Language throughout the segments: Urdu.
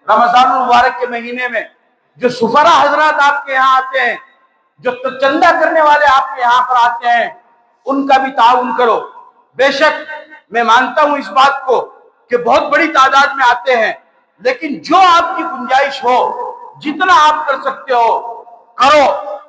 رمضان المبارک کے مہینے میں جو سفرا حضرات آپ کے یہاں آتے ہیں، جو چندہ کرنے والے آپ کے یہاں پر آتے ہیں، ان کا بھی تعاون کرو۔ بے شک میں مانتا ہوں اس بات کو کہ بہت بڑی تعداد میں آتے ہیں، لیکن جو آپ کی گنجائش ہو، جتنا آپ کر سکتے ہو کرو،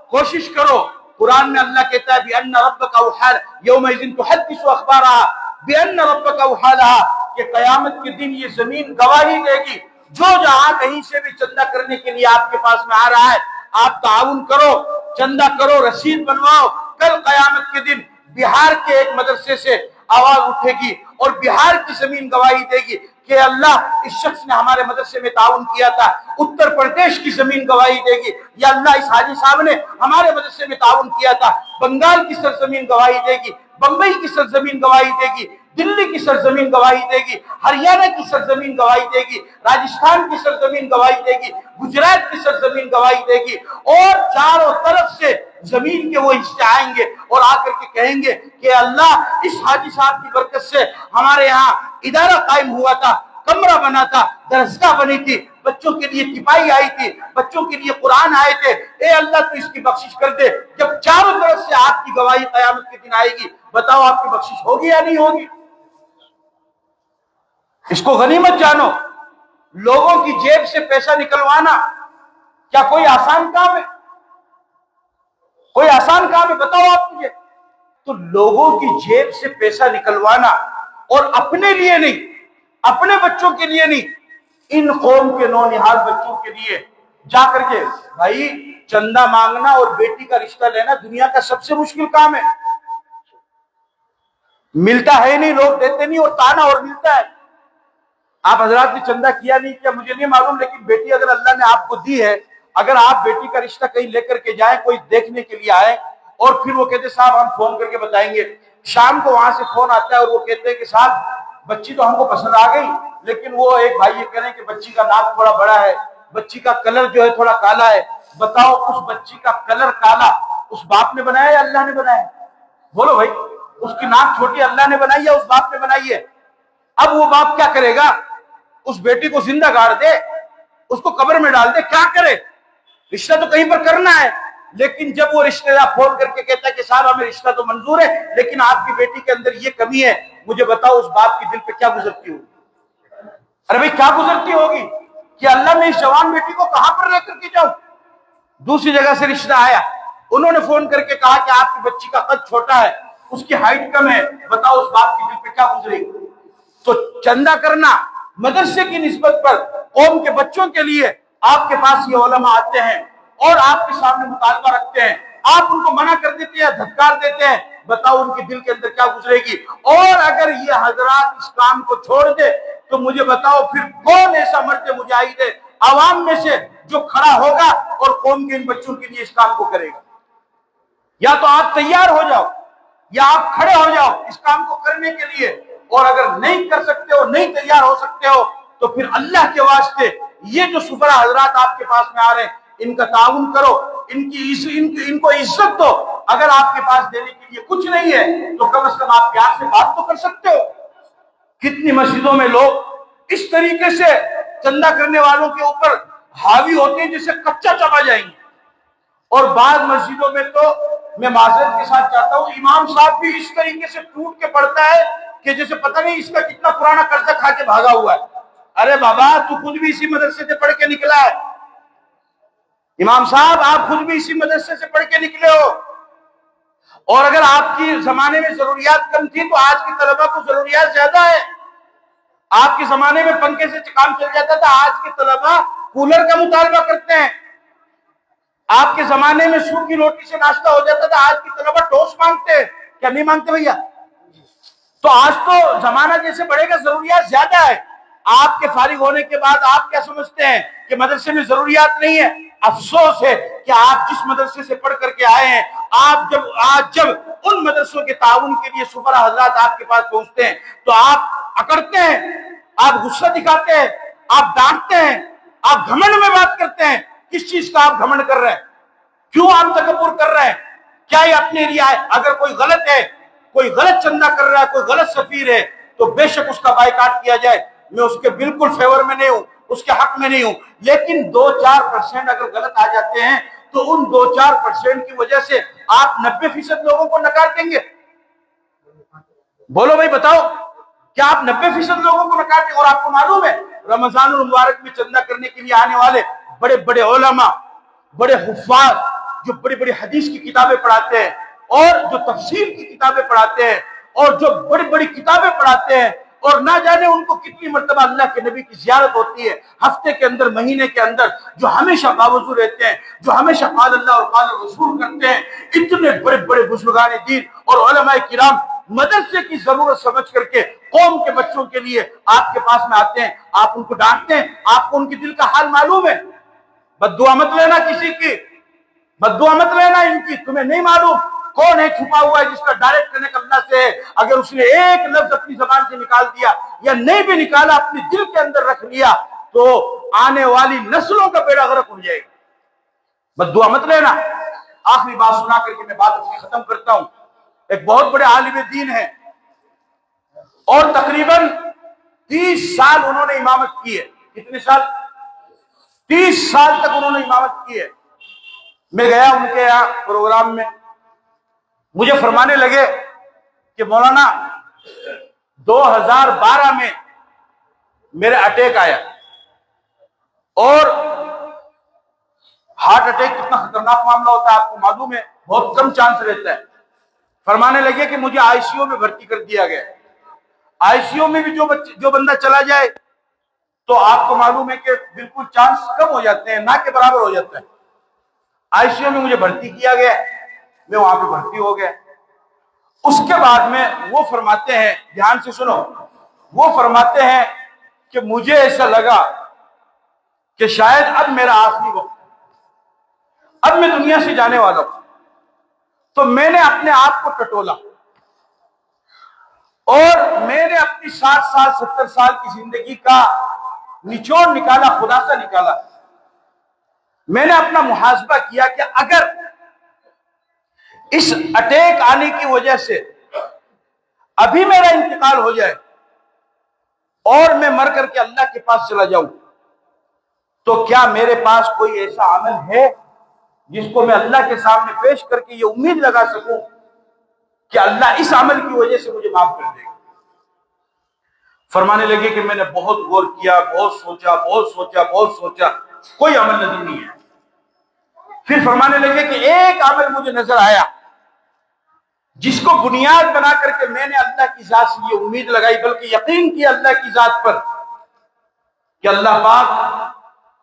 کوشش کرو۔ قرآن میں اللہ کہتا ہے بِأَنَّ رَبَّكَ أَوْحَىٰ يَوْمَئِذٍ تُحَدِّثُ أَخْبَارَهَا بِأَنَّ رَبَّكَ أَوْحَىٰ لَهَا، کہ قیامت کے دن یہ زمین گواہی دے گی۔ جو جہاں کہیں سے بھی چندہ کرنے کے لیے آپ کے پاس میں آ رہا ہے، آپ تعاون کرو، چندہ کرو، رسید بنواؤ۔ کل قیامت کے دن بہار کے ایک مدرسے سے آواز اٹھے گی اور بہار کی زمین گواہی دے گی کہ اللہ اس شخص نے ہمارے مدرسے میں تعاون کیا تھا۔ اتر پردیش کی زمین گواہی دے گی، یا اللہ اس حاجی صاحب نے ہمارے مدرسے میں تعاون کیا تھا۔ بنگال کی سرزمین گواہی دے گی، بمبئی کی سرزمین گواہی دے گی، دلی کی سرزمین گواہی دے گی، ہریانہ کی سرزمین گواہی دے گی، راجستھان کی سرزمین گواہی دے گی، گجرات کی سرزمین گواہی دے گی، اور چاروں طرف سے زمین کے وہ حصے آئیں گے اور آ کر کے کہیں گے کہ اللہ اس حاجی صاحب کی برکت سے ہمارے یہاں ادارہ قائم ہوا تھا، کمرہ بنا تھا، درسگاہ بنی تھی، بچوں کے لیے تپائی آئی تھی، بچوں کے لیے قرآن آئے تھے، اے اللہ تو اس کی بخشش کر دے۔ جب چاروں طرف سے آپ کی گواہی قیامت کے دن آئے گی، بتاؤ آپ کی بخشش ہوگی یا نہیں ہوگی؟ اس کو غنیمت جانو۔ لوگوں کی جیب سے پیسہ نکلوانا کیا کوئی آسان کام ہے؟ کوئی آسان کام ہے؟ بتاؤ آپ مجھے۔ تو لوگوں کی جیب سے پیسہ نکلوانا، اور اپنے لیے نہیں، اپنے بچوں کے لیے نہیں، ان قوم کے نونہال بچوں کے لیے جا کر کے بھائی چندہ مانگنا اور بیٹی کا رشتہ لینا دنیا کا سب سے مشکل کام ہے۔ ملتا ہے نہیں، لوگ دیتے نہیں، اور تانا اور ملتا ہے۔ آپ حضرات نے چندہ کیا نہیں کیا مجھے نہیں معلوم، لیکن بیٹی اگر اللہ نے آپ کو دی ہے، اگر آپ بیٹی کا رشتہ کہیں لے کر کے جائیں، کوئی دیکھنے کے لیے آئے اور پھر وہ کہتے صاحب ہم فون کر کے بتائیں گے، شام کو وہاں سے فون آتا ہے اور وہ کہتے ہیں کہ صاحب بچی تو ہم کو پسند آ گئی، لیکن وہ ایک بھائی یہ کہہ رہے ہیں کہ بچی کا ناک تھوڑا بڑا ہے، بچی کا کلر جو ہے تھوڑا کالا ہے۔ بتاؤ اس بچی کا کلر کالا اس باپ نے بنایا یا اللہ نے بنایا؟ بولو بھائی، اس کی ناک چھوٹی اللہ نے بنائی یا اس باپ نے بنائی ہے؟ اب وہ باپ کیا کرے گا؟ اس بیٹی کو زندہ گاڑ دے، اس کو قبر میں ڈال دے، کیا کرے؟ رشتہ تو کہیں پر کرنا ہے، لیکن جب وہ رشتہ دار فون کر کے کہتا ہے کہ صاحب ہمیں رشتہ تو منظور ہے لیکن آپ کی بیٹی کے اندر یہ کمی ہے، مجھے بتاؤ اس باپ کے دل پہ کیا گزرتی ہوگی؟ ارے بھائی کیا گزرتی ہوگی کہ اللہ میں اس جوان بیٹی کو کہاں پر لے کر کے جاؤں؟ دوسری جگہ سے رشتہ آیا، انہوں نے فون کر کے کہا کہ آپ کی بچی کا قد چھوٹا ہے، اس کی ہائٹ کم ہے، بتاؤ اس باپ کے دل پہ کیا گزرے گی؟ تو چندہ کرنا مدرسے کی نسبت پر قوم کے بچوں کے لیے آپ کے پاس یہ علماء آتے ہیں اور آپ کے سامنے مطالبہ رکھتے ہیں، آپ ان کو منع کر دیتے ہیں، دھتکار دیتے ہیں، بتاؤ ان کے دل کے اندر کیا گزرے گی؟ اور اگر یہ حضرات اس کام کو چھوڑ دے تو مجھے بتاؤ پھر کون ایسا مرد مجاہد ہے عوام میں سے جو کھڑا ہوگا اور قوم کے ان بچوں کے لیے اس کام کو کرے گا؟ یا تو آپ تیار ہو جاؤ یا آپ کھڑے ہو جاؤ اس کام کو کرنے کے لیے، اور اگر نہیں کر سکتے ہو، نہیں تیار ہو سکتے ہو، تو پھر اللہ کے واسطے یہ جو سفرا حضرات آپ کے پاس میں آ رہے ہیں ان کا تعاون کرو، ان کو عزت دو۔ اگر آپ کے پاس دینے کے لیے کچھ نہیں ہے تو کم از کم آپ پیار سے بات تو کر سکتے ہو۔ کتنی مسجدوں میں لوگ اس طریقے سے چندہ کرنے والوں کے اوپر حاوی ہوتے ہیں جیسے کچا چبا جائیں گے، اور بعض مسجدوں میں تو میں معذرت کے ساتھ چاہتا ہوں امام صاحب بھی اس طریقے سے ٹوٹ کے پڑتا ہے کہ جیسے پتہ نہیں اس کا کتنا پرانا قرضہ کھا کے بھاگا ہوا ہے۔ ارے بابا تو خود بھی اسی مدرسے سے پڑھ کے نکلا ہے، امام صاحب آپ خود بھی اسی مدرسے سے پڑھ کے نکلے ہو، اور اگر آپ کی زمانے میں ضروریات کم تھی تو آج کے طلبہ کو ضروریات زیادہ ہے۔ آپ کے زمانے میں پنکھے سے کام چل جاتا تھا، آج کے طلبہ کولر کا مطالبہ کرتے ہیں۔ آپ کے زمانے میں سوکھی روٹی سے ناشتہ ہو جاتا تھا، آج کے طلبہ ٹوسٹ مانگتے ہیں، کیا نہیں مانگتے بھیا؟ تو آج تو زمانہ جیسے بڑھے گا ضروریات زیادہ ہے۔ آپ کے فارغ ہونے کے بعد آپ کیا سمجھتے ہیں کہ مدرسے میں ضروریات نہیں ہے؟ افسوس ہے کہ آپ جس مدرسے سے پڑھ کر کے آئے ہیں، آج جب ان مدرسوں کے تعاون کے لیے سفرا حضرات آپ کے پاس پہنچتے ہیں تو آپ اکڑتے ہیں، آپ غصہ دکھاتے ہیں، آپ ڈانٹتے ہیں، آپ گھمنڈ میں بات کرتے ہیں۔ کس چیز کا آپ گھمنڈ کر رہے ہیں؟ کیوں آپ تکبر کر رہے ہیں؟ کیا یہ اپنے لیے ہے؟ اگر کوئی غلط ہے، کوئی غلط چندہ کر رہا ہے، کوئی غلط سفیر ہے تو بے شک اس کا بائیکاٹ کیا جائے، میں اس کے بالکل فیور میں نہیں ہوں۔ اس کے حق میں نہیں ہوں، لیکن 2-4% اگر غلط آ جاتے ہیں تو ان 2-4% کی وجہ سے آپ 90% لوگوں کو نکار دیں گے؟ بولو بھائی بتاؤ، کیا آپ 90% لوگوں کو نکار دیں گے؟ اور آپ کو معلوم ہے رمضان المبارک میں چندہ کرنے کے لیے آنے والے بڑے بڑے علماء، بڑے حفاظ جو بڑی بڑی حدیث کی کتابیں پڑھاتے ہیں اور جو تفسیر کی کتابیں پڑھاتے ہیں اور جو بڑی بڑی کتابیں پڑھاتے ہیں، اور نہ جانے ان کو کتنی مرتبہ اللہ کے نبی کی زیارت ہوتی ہے ہفتے کے اندر، مہینے کے اندر، جو ہمیشہ باوضو رہتے ہیں، جو ہمیشہ قال اللہ اور قال رسول کرتے ہیں، اتنے بڑے بڑے بزرگان دین اور علماء کرام مدرسے کی ضرورت سمجھ کر کے قوم کے بچوں کے لیے آپ کے پاس میں آتے ہیں، آپ ان کو ڈانٹتے ہیں، آپ کو ان کے دل کا حال معلوم ہے؟ بد دعا مت لینا کسی کی، بد دعا مت لینا ان کی، تمہیں نہیں معلوم کون ہے چھپا ہوا ہے جس کا ڈائریکٹ کنیکٹ اللہ سے ہے۔ اگر اس نے ایک لفظ اپنی زبان سے نکال دیا یا نہیں بھی نکالا، اپنے دل کے اندر رکھ لیا، تو آنے والی نسلوں کا بیڑا غرق ہو جائے گا۔ بد دعا مت لینا۔ آخری بات سنا کر کے میں بات اپنی ختم کرتا ہوں۔ ایک بہت بڑے عالم دین ہیں اور تقریباً 30 سال انہوں نے امامت کی ہے۔ کتنے سال؟ 30 سال تک انہوں نے امامت کی ہے۔ میں گیا ان کے یہاں پروگرام میں، مجھے فرمانے لگے کہ مولانا 2012 میں میرے اٹیک آیا، اور ہارٹ اٹیک کتنا خطرناک معاملہ ہوتا ہے آپ کو معلوم ہے، بہت کم چانس رہتا ہے۔ فرمانے لگے کہ مجھے آئی سی یو میں بھرتی کر دیا گیا۔ آئی سی یو میں بھی جو بندہ چلا جائے تو آپ کو معلوم ہے کہ بالکل چانس کم ہو جاتے ہیں، نہ کے برابر ہو جاتا ہے۔ آئی سی یو میں مجھے بھرتی کیا گیا، میں وہاں پہ بھرتی ہو گیا۔ اس کے بعد میں وہ فرماتے ہیں، دھیان سے سنو، وہ فرماتے ہیں کہ مجھے ایسا لگا کہ شاید اب میرا آخری وقت، اب میں دنیا سے جانے والا ہوں۔ تو میں نے اپنے آپ کو ٹٹولا اور میں نے اپنی 60 سال 70 سال کی زندگی کا نچوڑ نکالا، خلاصہ نکالا۔ میں نے اپنا محاسبہ کیا کہ اگر اس اٹیک آنے کی وجہ سے ابھی میرا انتقال ہو جائے اور میں مر کر کے اللہ کے پاس چلا جاؤں، تو کیا میرے پاس کوئی ایسا عمل ہے جس کو میں اللہ کے سامنے پیش کر کے یہ امید لگا سکوں کہ اللہ اس عمل کی وجہ سے مجھے معاف کر دے گا؟ فرمانے لگے کہ میں نے بہت غور کیا، بہت سوچا، کوئی عمل نظر نہیں ہے۔ پھر فرمانے لگے کہ ایک عمل مجھے نظر آیا جس کو بنیاد بنا کر کے میں نے اللہ کی ذات سے یہ امید لگائی، بلکہ یقین کیا اللہ کی ذات پر کہ اللہ پاک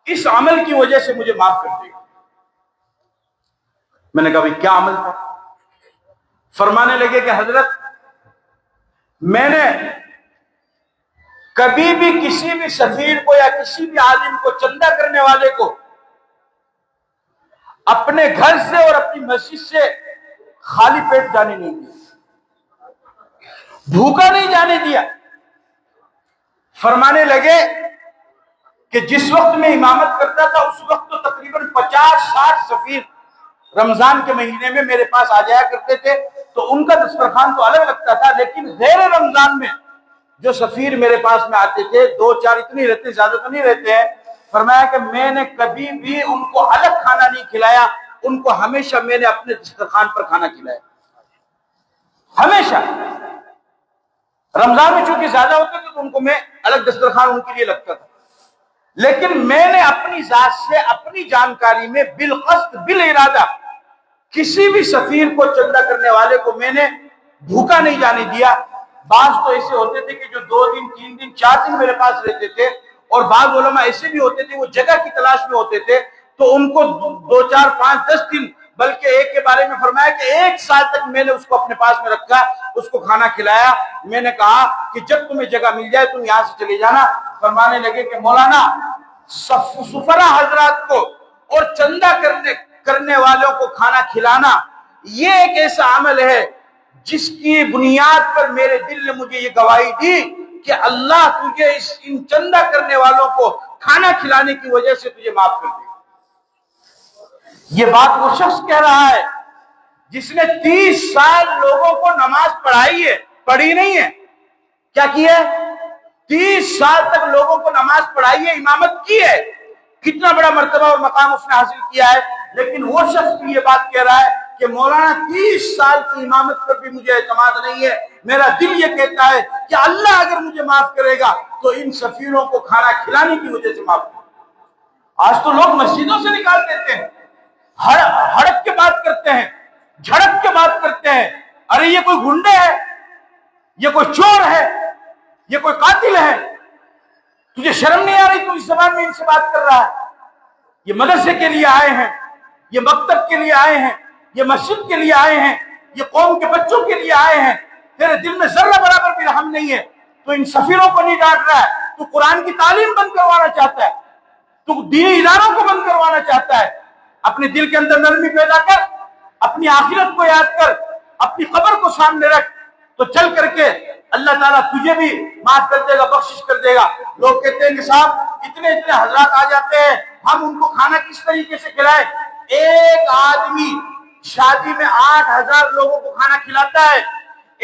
اس عمل کی وجہ سے مجھے معاف کر دے گا۔ میں نے کہا بھائی کیا عمل تھا؟ فرمانے لگے کہ حضرت میں نے کبھی بھی کسی بھی سفیر کو یا کسی بھی عالم کو، چندہ کرنے والے کو اپنے گھر سے اور اپنی مسجد سے خالی پیٹ جانے نہیں دیا، بھوکا نہیں جانے دیا۔ فرمانے لگے کہ جس وقت میں امامت کرتا تھا اس وقت تو تقریباً 50-60 سفیر رمضان کے مہینے میں میرے پاس آ جایا کرتے تھے، تو ان کا دسترخوان تو الگ لگتا تھا، لیکن غیر رمضان میں جو سفیر میرے پاس میں آتے تھے 2-4 اتنے رہتے، زیادہ تو نہیں رہتے ہیں، فرمایا کہ میں نے کبھی بھی ان کو الگ کھانا نہیں کھلایا، ان کو ہمیشہ میں نے اپنے دسترخوان پر کھانا کھلایا، ہمیشہ۔ رمضان میں چونکہ زیادہ ہوتے تھے تو ان کو میں الگ دسترخوان ان کے لیے لگتا تھا، لیکن میں نے اپنی ذات سے، اپنی جانکاری میں بالقصد بالارادہ کسی بھی سفیر کو، چندہ کرنے والے کو میں نے بھوکا نہیں جانے دیا۔ بعض تو ایسے ہوتے تھے کہ جو 2 دن 3 دن 4 دن میرے پاس رہتے تھے، اور بعض علماء ایسے بھی ہوتے تھے وہ جگہ کی تلاش میں ہوتے تھے، تو ان کو 2 4 5 10 دن، بلکہ ایک کے بارے میں فرمایا کہ 1 سال تک میں نے اس کو اپنے پاس میں رکھا، اس کو کھانا کھلایا۔ میں نے کہا کہ جب تمہیں جگہ مل جائے تم یہاں سے چلے جانا۔ فرمانے لگے کہ مولانا سفرا حضرات کو اور چندہ کرنے والوں کو کھانا کھلانا یہ ایک ایسا عمل ہے جس کی بنیاد پر میرے دل نے مجھے یہ گواہی دی کہ اللہ تجھے ان چندہ کرنے والوں کو کھانا کھلانے کی وجہ سے تجھے معاف کر دے گا۔ یہ بات وہ شخص کہہ رہا ہے جس نے 30 سال لوگوں کو نماز پڑھائی ہے، پڑھی نہیں ہے، کیا کیا ہے؟ 30 سال تک لوگوں کو نماز پڑھائی ہے، امامت کی ہے، کتنا بڑا مرتبہ اور مقام اس نے حاصل کیا ہے، لیکن وہ شخص بھی یہ بات کہہ رہا ہے کہ مولانا 30 سال کی امامت پر بھی مجھے اعتماد نہیں ہے، میرا دل یہ کہتا ہے کہ اللہ اگر مجھے معاف کرے گا تو ان سفیروں کو کھانا کھلانے کی وجہ سے معاف کرے گا۔ آج تو لوگ مسجدوں سے نکال دیتے ہیں، ہڑپ کے بات کرتے ہیں، جھڑپ کے بات کرتے ہیں، ارے یہ کوئی گنڈے ہے، یہ کوئی چور ہے، یہ کوئی قاتل ہے، تجھے شرم نہیں آ رہی؟ تو اس زبان میں ان سے بات کر رہا ہے۔ یہ مدرسے کے لیے آئے ہیں، یہ مکتب کے لیے آئے ہیں، یہ مسجد کے لیے آئے ہیں، یہ قوم کے بچوں کے لیے آئے ہیں، تیرے دل میں ذرہ برابر بھی رحم نہیں ہے، تو ان سفیروں کو نہیں ڈانٹ رہا ہے، تو قرآن کی تعلیم بند کروانا چاہتا ہے، تو دینی اداروں کو بند کروانا چاہتا ہے۔ اپنے دل کے اندر نرمی پیدا کر، اپنی آخرت کو یاد کر، اپنی قبر کو سامنے رکھ، تو چل کر کے اللہ تعالیٰ تجھے بھی معاف کر دے گا، بخشش کر دے گا۔ لوگ کہتے ہیں کہ صاحب اتنے حضرات آ جاتے ہیں، ہم ان کو کھانا کس طریقے سے کھلائیں؟ ایک آدمی شادی میں 8,000 لوگوں کو کھانا کھلاتا ہے،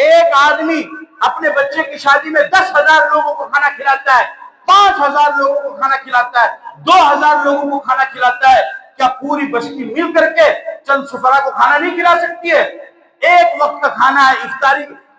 ایک آدمی اپنے بچے کی شادی میں 10,000 لوگوں کو کھانا کھلاتا ہے، 5,000 لوگوں کو کھانا کھلاتا ہے، 2,000 لوگوں کو کھانا کھلاتا ہے۔ کیا پوری بستی مل کر کے چند سفرا کو کھانا نہیں کھلا سکتی ہے؟ ایک وقت کا کھانا ہے،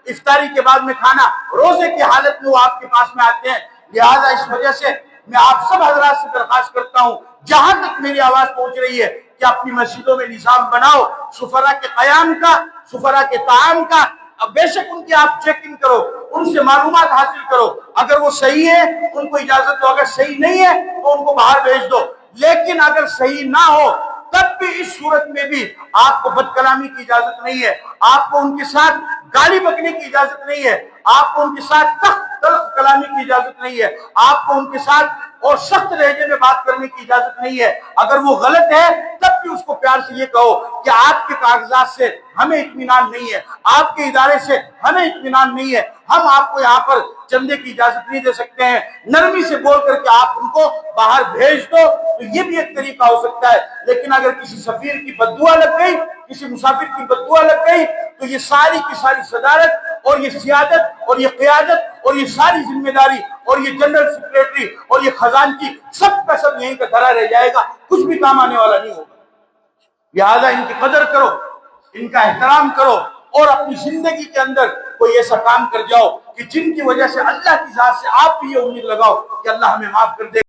افطاری کے بعد میں کھانا، روزے کی حالت میں وہ آپ کے پاس میں آتے ہیں۔ لہذا اس وجہ سے میں آپ سب حضرات سے درخواست کرتا ہوں، جہاں تک میری آواز پہنچ رہی ہے کہ اپنی مسجدوں میں نظام بناؤ سفرا کے قیام کا، سفرا کے طعام کا۔ اب بے شک ان کی آپ چیکنگ کرو، ان سے معلومات حاصل کرو، اگر وہ صحیح ہے ان کو اجازت دو، اگر صحیح نہیں ہے تو ان کو باہر بھیج دو۔ لیکن اگر صحیح نہ ہو تب بھی اس صورت میں بھی آپ کو بد کلامی کی اجازت نہیں ہے، آپ کو ان کے ساتھ گالی بکنے کی اجازت نہیں ہے، آپ کو ان کے ساتھ سخت تلخ کلامی کی اجازت نہیں ہے، آپ کو ان کے ساتھ اور سخت لہجے میں بات کرنے کی اجازت نہیں ہے۔ اگر وہ غلط ہے تب بھی اس کو پیار سے یہ کہو کہ آپ کے کاغذات سے ہمیں اطمینان نہیں ہے، آپ کے ادارے سے ہمیں اطمینان نہیں ہے، ہم آپ کو یہاں پر چندے کی اجازت نہیں دے سکتے ہیں۔ نرمی سے بول کر کے آپ ان کو باہر بھیج دو، تو یہ بھی ایک طریقہ ہو سکتا ہے۔ لیکن اگر کسی سفیر کی بددعا لگ گئی، کسی مسافر کی بددعا لگ گئی، تو یہ ساری کی ساری صدارت اور یہ سیادت اور یہ قیادت اور یہ ساری ذمہ داری اور یہ جنرل سیکریٹری اور یہ خزانچی سب کا سب یہیں کا دھرا رہ جائے گا، کچھ بھی کام آنے والا نہیں ہوگا۔ لہذا ان کی قدر کرو، ان کا احترام کرو، اور اپنی زندگی کے اندر کوئی ایسا کام کر جاؤ کہ جن کی وجہ سے اللہ کی ذات سے آپ بھی یہ امید لگاؤ کہ اللہ ہمیں معاف کر دے۔